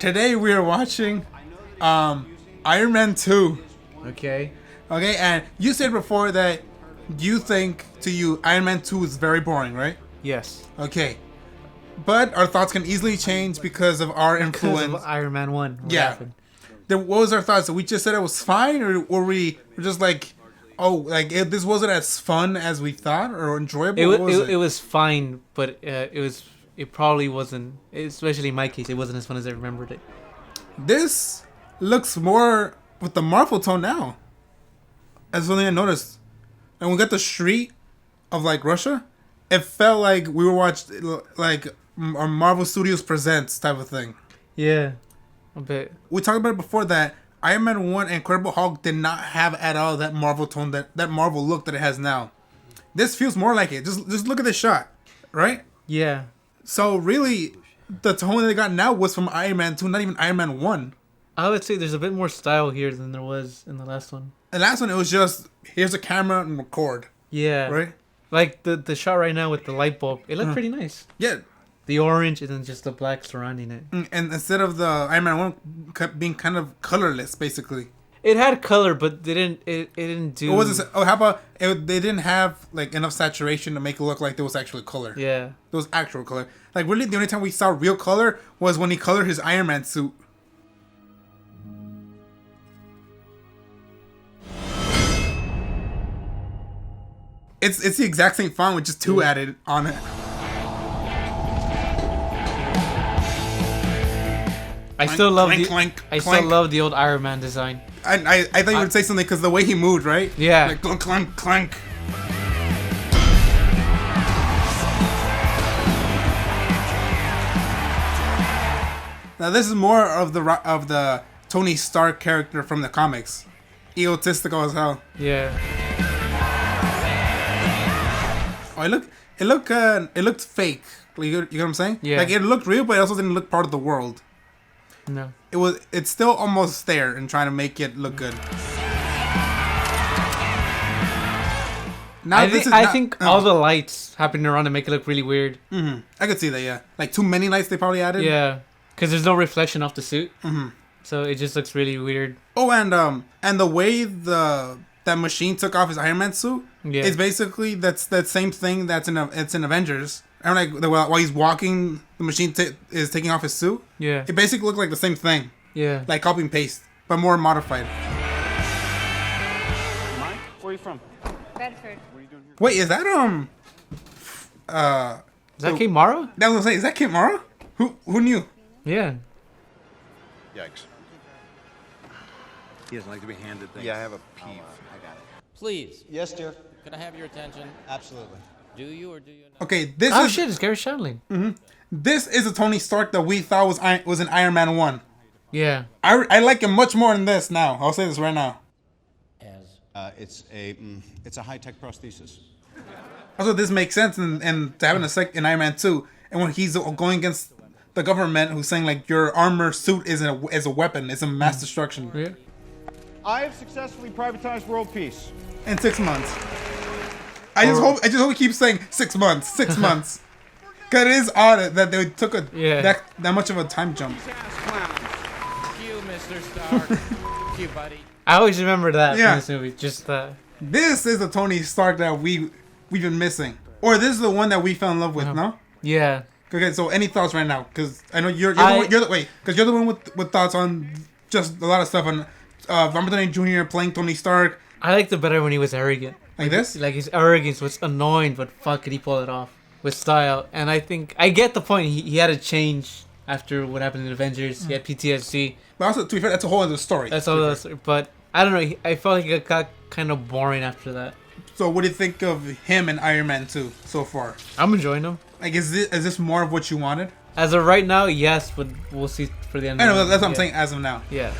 Today we are watching Iron Man 2. Okay. Okay, and you said before that you think to you Iron Man 2 is very boring, right? Yes. Okay. But our thoughts can easily change because of our influence. Because of Iron Man 1. What Yeah. happened? Then what was our thoughts? We just said it was fine, or were we just like, oh, like this wasn't as fun as we thought or enjoyable? It was fine, but it probably wasn't, especially in my case, it wasn't as fun as I remembered it. This looks more with the Marvel tone now. That's something I noticed. And we got the street of like Russia. It felt like we were watching like a Marvel Studios Presents type of thing. Yeah, a bit. We talked about it before that Iron Man 1 and Incredible Hulk did not have at all that Marvel tone, that Marvel look that it has now. This feels more like it. Just look at this shot, right? Yeah. So really, the tone that they got now was from Iron Man 2, not even Iron Man 1. I would say there's a bit more style here than there was in the last one. The last one, it was just, here's a camera and record. Yeah. Right? Like the shot right now with the light bulb, it looked pretty nice. Yeah. The orange and then just the black surrounding it. And instead of the Iron Man 1 being kind of colorless, basically. It had color, but it didn't do... What was it? Oh, how about, they didn't have like enough saturation to make it look like there was actually color. Yeah. There was actual color. Like, really, the only time we saw real color was when he colored his Iron Man suit. It's the exact same font with just 2 added on it. I still love Clank. love the old Iron Man design. I thought you would say something because the way he moved, right? Yeah. Like clank, clank, clank. Now this is more of the Tony Stark character from the comics, egotistical as hell. Yeah. Oh, it looked fake. Like, you know what I'm saying? Yeah. Like it looked real, but it also didn't look part of the world. No. It's still almost there and trying to make it look good. Now I think all the lights happening around to make it look really weird. Mm-hmm. I could see that, yeah. Like too many lights they probably added. Yeah, because there's no reflection off the suit. Mm-hmm. So it just looks really weird. Oh, and the way that machine took off his Iron Man suit is basically that's that same thing it's in Avengers. And like while he's walking, the machine is taking off his suit. Yeah. It basically looked like the same thing. Yeah. Like copy and paste, but more modified. Mike, where are you from? Bedford. What are you doing here? Wait, is that Is that Kate Mara? That was say, is that Kate Mara? Who knew? Yeah. Yikes. He doesn't like to be handed things. Yeah, I have a peeve. I got it. Please, Yes, dear. can I have your attention? Absolutely. Do you or do you not? Okay, this Oh is shit! It's Gary Shandling. this is a Tony Stark that we thought was in Iron Man 1. Yeah. I like him much more than this now. I'll say this right now. As It's a high-tech prosthesis. Also, this makes sense and to having a sec in Iron Man 2, and when he's going against the government who's saying like your armor suit is a weapon, it's a mass destruction. Yeah. I have successfully privatized world peace. In 6 months. I just hope he keeps saying 6 months, 6 months. Cause it is odd that they took that much of a time jump. you, Mr. Stark. You, buddy. I always remember that Yeah. from this movie. Just This is the Tony Stark that we've been missing, or this is the one that we fell in love with. No. yeah. Okay, so any thoughts right now? Because I know you're the one with thoughts on just a lot of stuff on Robert Downey Jr. playing Tony Stark. I liked it better when he was arrogant. Like this? Like his arrogance was annoying, but fuck, could he pull it off with style? And I think I get the point. He had to change after what happened in Avengers. He had PTSD. But also, to be fair, that's a whole other story. That's all. But I don't know. I felt like it got kind of boring after that. So, what do you think of him and Iron Man 2 so far? I'm enjoying them. Like, is this more of what you wanted? As of right now, yes, but we'll see for the end. I know that's what I'm saying. As of now, Yeah.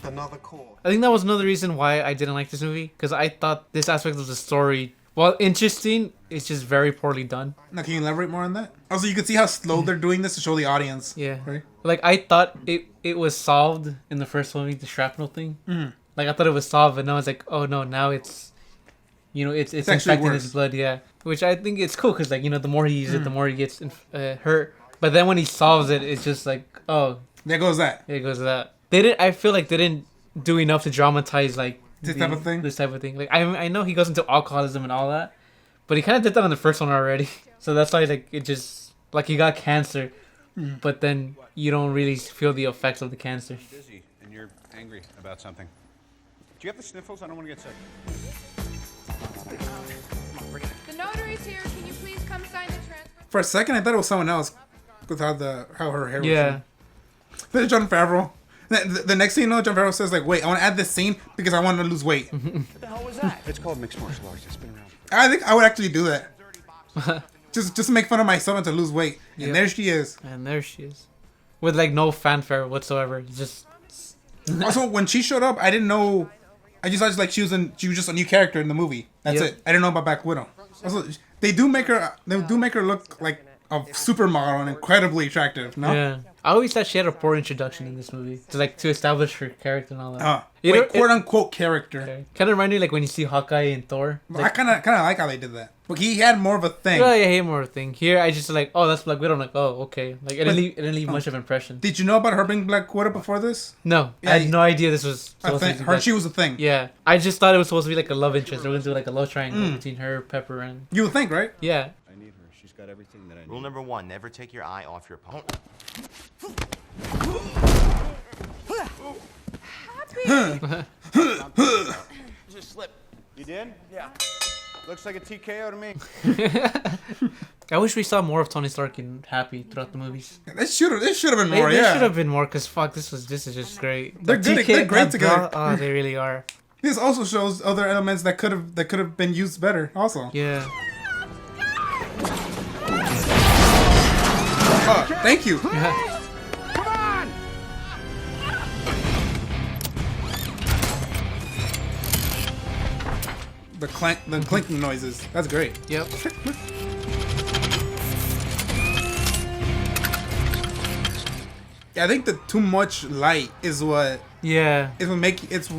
Another call. I think that was another reason why I didn't like this movie, because I thought this aspect of the story, while interesting, it's just very poorly done. now can you elaborate more on that? Also, you can see how slow they're doing this to show the audience. Yeah. Right. Like I thought it was solved in the first movie, the shrapnel thing. Mm-hmm. Like I thought it was solved, but now it's like, oh no, now it's, it's actually infecting worse. his blood. Yeah. which I think it's cool because like the more he uses it, the more he gets hurt. But then when he solves it, it's just like, oh, there goes that. there goes that. They didn't. I feel like they didn't do enough to dramatize like This type of thing? This type of thing. Like I know he goes into alcoholism and all that, but he kind of did that on the first one already. So that's why like it just like he got cancer, but then you don't really feel the effects of the cancer. Busy, and you're angry about something. Do you have the sniffles? I don't want to get sick. The notary's here. Can you please come sign the transfer? For a second, I thought it was someone else with how her hair was. Yeah. Then Jon Favreau. The next thing you know, Jon Favreau says like, "Wait, I want to add this scene because I want to lose weight." What the hell was that? It's called mixed martial arts. It's been around. I think I would actually do that. just to make fun of myself and to lose weight. And Yep. there she is. And there she is, with like no fanfare whatsoever. Just Also, when she showed up, I didn't know. I just thought like she was just a new character in the movie. That's Yep. it. I didn't know about Black Widow. Also, they do make her look like a supermodel and incredibly attractive. No. yeah. I always thought she had a poor introduction in this movie to establish her character and all that. You Wait, know, quote unquote character. Kind of remind me like when you see Hawkeye and Thor. I kind of like how they did that. But he had more of a thing. Yeah, I hate more thing. Here, I just like, oh, that's Black Widow. I'm like, oh, okay. Like, it didn't leave much of an impression. Did you know about her being Black Widow before this? No, Yeah, I had no idea this was A supposed thing. to be She was a thing. Yeah, I just thought it was supposed to be like a love interest. They're going to do like a love triangle between her, Pepper, and... You would think, right? Yeah. I need her. She's got everything that I need. Rule number 1, never take your eye off your opponent. Just slip. You did? Yeah. Looks like a TKO to me. I wish we saw more of Tony Stark and Happy throughout the movies. This should have been They, more. they Yeah. should have been more, because fuck, this is just great. They're good- they're great and together. Oh, they really are. This also shows other elements that could have been used better. Also. Yeah. Oh, thank you. Come on! The clinking noises. That's great. Yep. Yeah, I think the too much light is what Yeah.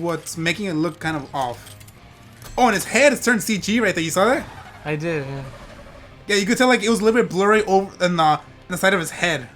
what's making it look kind of off. Oh, and his head is turned CG right there. You saw that? I did, yeah. Yeah, you could tell like it was a little bit blurry over in the side of his head.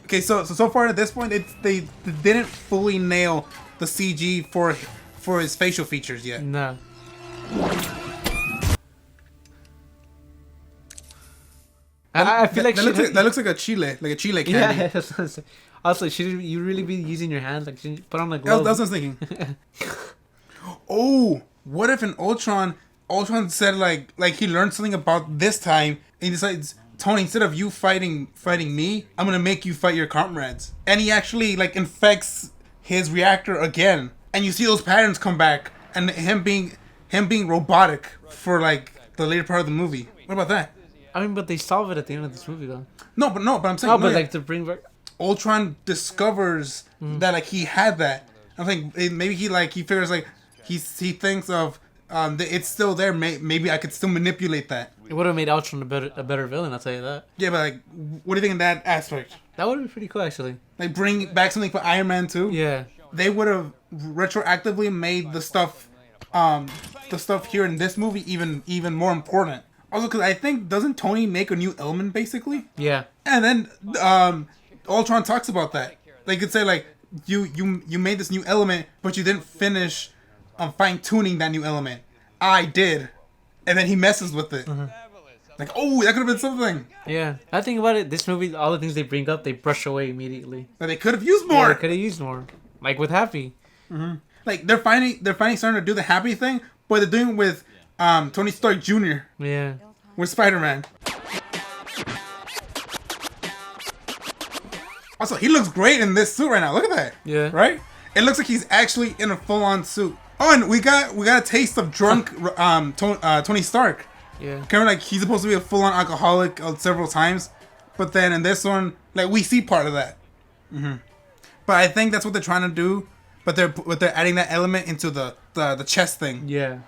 Okay, so far at this point, they didn't fully nail the CG for his facial features yet. No. I feel like that looks like a chile candy. Yeah, that's what I'm saying. Also, should you really be using your hands? Like, should you put on like gloves? That's what I was thinking. Oh, what if in Ultron said like he learned something about this time and he decides, Tony, instead of you fighting me, I'm gonna make you fight your comrades. And he actually like infects his reactor again. And you see those patterns come back and him being robotic for like the later part of the movie. What about that? I mean, but they solve it at the end of this movie, though. No, but I'm saying Oh, but like to bring back. Ultron discovers that like he had that. I think maybe he figures like he thinks of it's still there. Maybe I could still manipulate that. It would have made Ultron a better villain. I'll tell you that. Yeah, but like, what do you think in that aspect? That would be pretty cool, actually. Like bring back something for Iron Man 2? Yeah. They would have retroactively made the stuff here in this movie even more important. Also, because I think doesn't Tony make a new element basically? Yeah. And then Ultron talks about that. They could say like you made this new element, but you didn't finish fine tuning that new element. I did, and then he messes with it. Like, oh, that could have been something Yeah. I think about it. This movie, all the things they bring up, they brush away immediately. that they could have used Yeah, more. they could have used more. Like with Happy. Like they're finally starting to do the happy thing, but they're doing it with Tony Stark Jr. Yeah. with Spider-Man. Also, he looks great in this suit right now. Look at that. Yeah. Right? It looks like he's actually in a full-on suit. Oh, and we got a taste of drunk Tony Stark. Yeah. Kind of like he's supposed to be a full-on alcoholic several times, but then in this one, like we see part of that. But I think that's what they're trying to do. But they're adding that element into the chest thing. Yeah.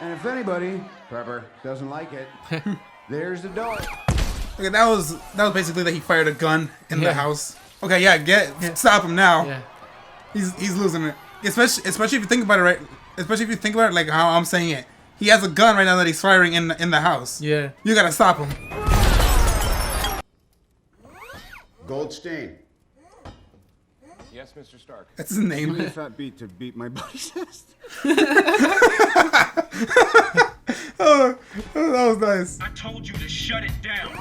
And if anybody, Pepper, doesn't like it, there's the door. Okay, that was basically that he fired a gun in the Yeah. house. Okay, yeah, stop him now. Yeah. He's losing it. Especially if you think about it, right? Especially if you think about it like how I'm saying it. he has a gun right now that he's firing in the house. Yeah. You gotta stop him. Goldstein. Yes, Mr. Stark. That's his name. Use that beat to beat my buddy's chest. Oh, that was nice. I told you to shut it down.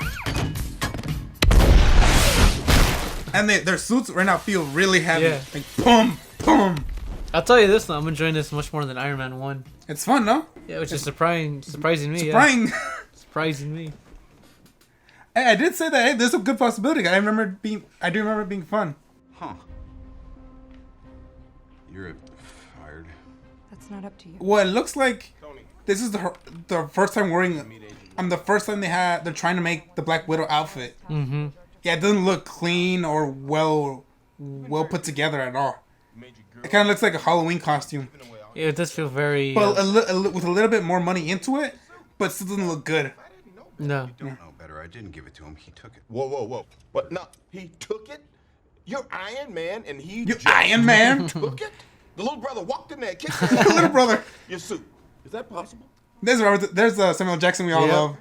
And their suits right now feel really heavy. Yeah. Like boom, boom. I'll tell you this though, I'm enjoying this much more than Iron Man 1. It's fun, no? Yeah, which is surprising me. Surprising. Yeah. Surprising me. Hey, I did say that. Hey, there's a good possibility. I do remember it being fun. Huh. You're fired. That's not up to you. Well, it looks like this is the first time wearing. The first time they're trying to make the Black Widow outfit. Mm-hmm. Yeah, it doesn't look clean or well put together at all. It kind of looks like a Halloween costume. Yeah, it does feel very. But with a little bit more money into it, but still doesn't look good. No. Don't know better. I didn't give it to him. He took it. Whoa, whoa, whoa. What? No, he took it? You're Iron Man and he You Iron Man? took it? The little brother walked in there and kicked Little brother. your suit. Is that possible? There's Samuel Jackson we all Yeah. love.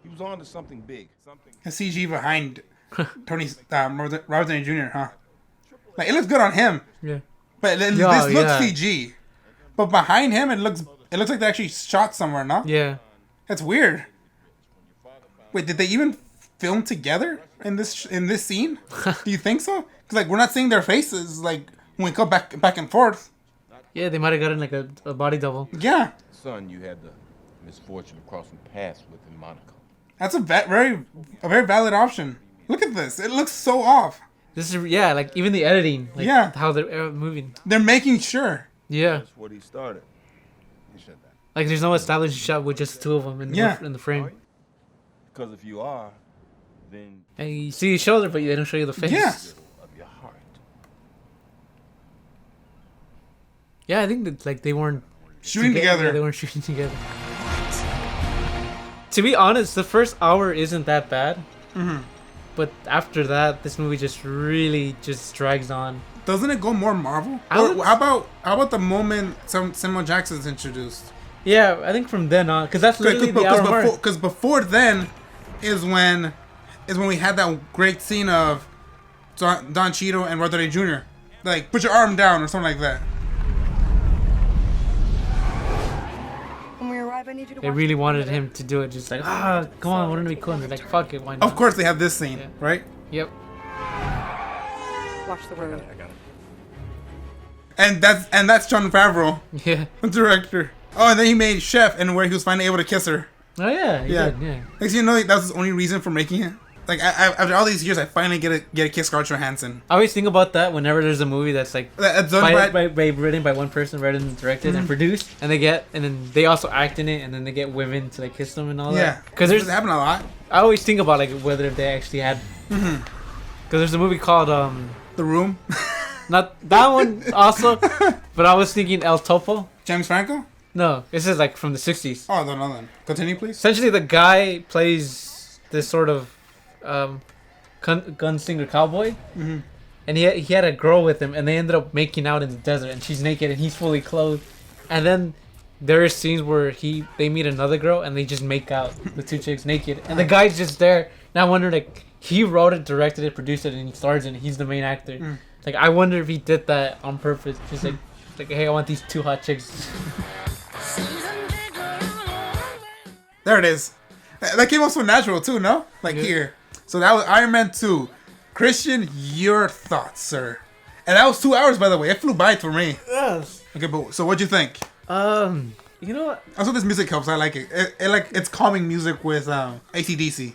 He was on to something big. Something. The CG behind Robert Downey Jr., huh? Like, it looks good on him. Yeah. But this Yeah, looks yeah. CG. But behind him, it looks like they actually shot somewhere, no? Yeah. That's weird. Wait, did they even film together in this scene? Do you think so? Because like we're not seeing their faces like when we go back and forth. Yeah, they might have gotten like a body double. Yeah, Son, you had the misfortune of crossing paths with in Monaco. that's a very valid option. Look at this; it looks so off. This is like even the editing. Like, Yeah. How they're moving. They're making sure. Yeah. That's what he started. He said that. Like there's no established shot with just two of them in the frame. Because if you are, then And you see his shoulder, but they don't show you the face. Yeah. of your heart. Yeah, I think that like they weren't Shooting together. Yeah, they weren't shooting together. To be honest, the first hour isn't that bad. Mm-hmm. But after that, this movie just really just drags on. Doesn't it go more Marvel? I Or would- how about the moment Samuel Jackson's introduced? Yeah, I think from then on, because that's literally the hour mark. Because before then is when we had that great scene of Don Cheadle and Robert Downey Jr. Like, put your arm down or something like that. When we arrive, I need you to They watch really the wanted perimeter. him to do it, just like, come on, wouldn't it be cool? And they're like, fuck it, why not? Of course they have this scene, Yeah. right? Yep. Watch the road. And that's Jon Favreau, Yeah. the director. Oh, and then he made Chef, and where he was finally able to kiss her. Oh yeah. He Yeah. did, yeah. Like, you know, that was his only reason for making it. Like, after all these years, I finally get a kiss Scarlett Johansson. I always think about that whenever there's a movie that's like That's done by- written by one person, written and directed and produced, and then they also act in it, and then they get women to like kiss them and all Yeah, that. Because there's, it happened a lot. I always think about like whether they actually had. Because there's a movie called The Room, not that one also, but I was thinking El Topo. James Franco. No, this is like from the 60s. Oh, no, then. Continue, please. Essentially, the guy plays this sort of gunslinger cowboy, and he had a girl with him, and they ended up making out in the desert, and she's naked, and he's fully clothed. And then there are scenes where they meet another girl, and they just make out with two chicks naked, and the guy's just there. And I wonder, like, he wrote it, directed it, produced it, and he stars in it. He's the main actor. Like, I wonder if he did that on purpose, just like, hey, I want these two hot chicks. There it is. That came off so natural too, no? Like here. So that was Iron Man 2. Cristian, your thoughts, sir. And that was 2 hours, by the way. It flew by for me. Yes. Okay, but so what'd you think? You know what? Also, this music helps. I like it. It's calming music with AC/DC.